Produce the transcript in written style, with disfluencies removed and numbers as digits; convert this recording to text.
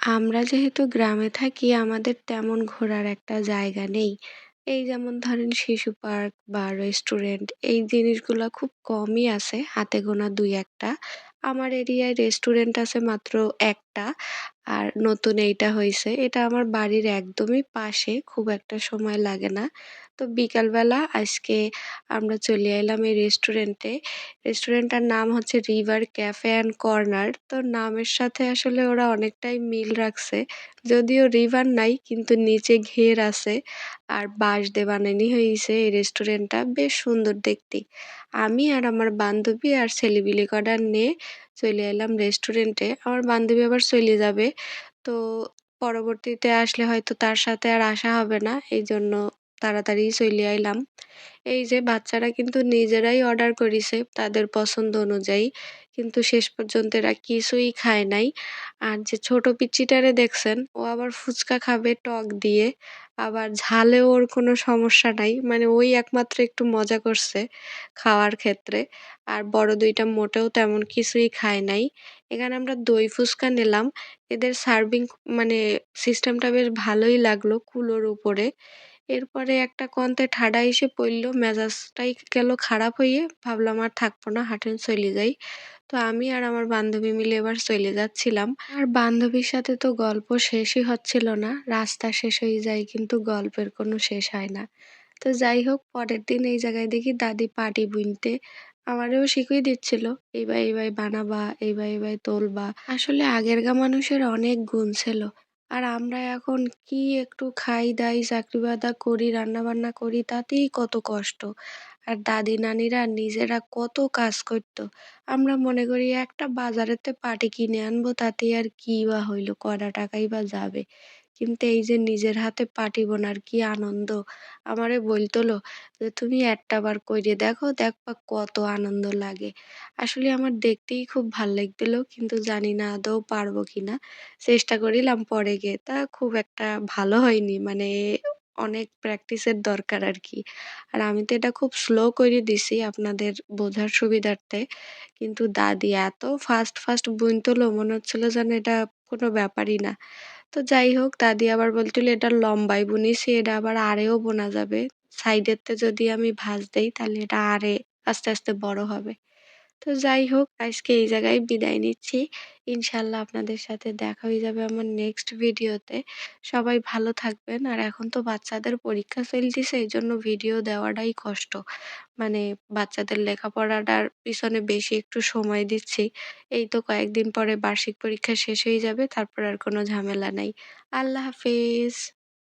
আমরা যেহেতু গ্রামে থাকি আমাদের তেমন ঘোরার একটা জায়গা নেই। এই যেমন ধরেন শিশু পার্ক বা রেস্টুরেন্ট এই জিনিসগুলা খুব কমই আছে, হাতে গোনা ২-১ টা। আমার এরিয়ায় রেস্টুরেন্ট আছে মাত্র ১ টা। আর নতুন এইটা হইছে। এটা আমার বাড়ির একদমই পাশে, খুব একটা সময় লাগে না। তো বিকালবেলা আজকে আমরা চলে আইলাম এই রেস্টুরেন্টে। রেস্টুরেন্টটার নাম হচ্ছে রিভার ক্যাফে অ্যান্ড কর্নার। তো নামের সাথে আসলে ওরা অনেকটাই মিল রাখছে। যদিও রিভার নাই কিন্তু নিচে ঘের আছে। আর বাঁশ দিয়ে বানানি হইছে এই রেস্টুরেন্টটা। বেশ সুন্দর দেখতে। আমি আর আমার বান্ধবী আর ছেলেপিলে কটা নিয়ে চলে এলাম রেস্টুরেন্টে। আমার বান্ধবী আবার চলে যাবে। তো পরবর্তীতে আসলে হয়তো তার সাথে আর আসা হবে না। এইজন্য তাড়াতাড়ি চলে আইলাম। এই যে বাচ্চারা কিন্তু নিজেরাই অর্ডার করিছে তাদের পছন্দ অনুযায়ী। কিন্তু শেষ পর্যন্ত এরা কিছুই খায় নাই। আর যে ছোট পিচ্চিটারে দেখছেন, ও আবার ফুচকা খাবে টক দিয়ে। আবার ঝালেও ওর কোনো সমস্যা নাই। মানে ওই একমাত্র একটু মজা করছে খাওয়ার ক্ষেত্রে। আর বড় ২ টা মোটেও তেমন কিছুই খায় নাই। এখানে আমরা দই ফুচকা নিলাম। এদের সার্ভিং মানে সিস্টেমটা বেশ ভালোই লাগলো কুলোর উপরে। এরপরে একটা কন্তে ঠাডা এসে পড়ল, মেজাজটাই গেল খারাপ হইয়ে। ভাবলাম আর থাকবো না, হাঁটেন চইলে যাই। তো আমি আর আমার বান্ধবী মিলে এবার চইলে যাচ্ছিলাম। আর বান্ধবীর সাথে তো গল্প শেষই হচ্ছিল না। রাস্তা শেষ হয়ে যায় কিন্তু গল্পের কোনো শেষ হয় না। তো যাই হোক পরের দিন এই জায়গায় দেখি দাদি পাটি বুনতে আমারেও শিখিয়ে দিচ্ছিল। এইভাবে বানাবা, এইভাবে তুলবা। আসলে আগেরকার মানুষের অনেক গুণ ছিল। আর আমরা এখন কি একটু খাই-দাই, চাকরি-বাদা করি, রান্না-বান্না করি তাতেই কত কষ্ট। আর দাদি-নানিরা নিজেরা কত কাজ করতো। আমরা মনে করি একটা বাজারেতে পাটি কিনে আনবো তাতেই আর কি বা হইল, কয়টা টাকাই বা যাবে। কিন্তু এই যে নিজের হাতে পাটি বোনার কি আনন্দ! আমারে বলতলো যে, "তুমি একটা বার কইরে দেখো, দেখবা কত আনন্দ লাগে।" আসলে আমার দেখতেই খুব ভাল লাগছিল কিন্তু জানি না আদৌ পারবো কিনা। চেষ্টা করিলাম পরে গিয়ে। তা খুব একটা ভালো হয়নি। মানে অনেক প্র্যাকটিসের দরকার আরকি। আর আমি তো এটা খুব স্লো কইরে দিছি আপনাদের বোঝার সুবিধার্থে। কিন্তু দাদি এত ফাস্ট বুনতুলো মনে হচ্ছিল যেন এটা কোনো ব্যাপারই না। তো যাই হোক দাদি আবার বলছিল, "এটা লম্বায় বুনিছি, এটা আবার আড়েও বোনা যাবে। সাইডেরতে যদি আমি ভাঁজ দেই তাহলে এটা আড়ে আস্তে বড় হবে।" তো যাই হোক আজকে এই জায়গায় বিদায় নিচ্ছি। ইনশাআল্লাহ আপনাদের সাথে দেখা হয়ে যাবে আমার নেক্সট ভিডিওতে। সবাই ভালো থাকবেন। আর এখন তো বাচ্চাদের পরীক্ষা চলতিছে এইজন্য ভিডিও দেওয়াটাই কষ্ট। মানে বাচ্চাদের লেখাপড়াটার পিছনে বেশি একটু সময় দিচ্ছি। এই তো কয়েকদিন পরে বার্ষিক পরীক্ষা শেষ হয়ে যাবে। তারপর আর কোনো ঝামেলা নাই। আল্লাহ হাফেজ।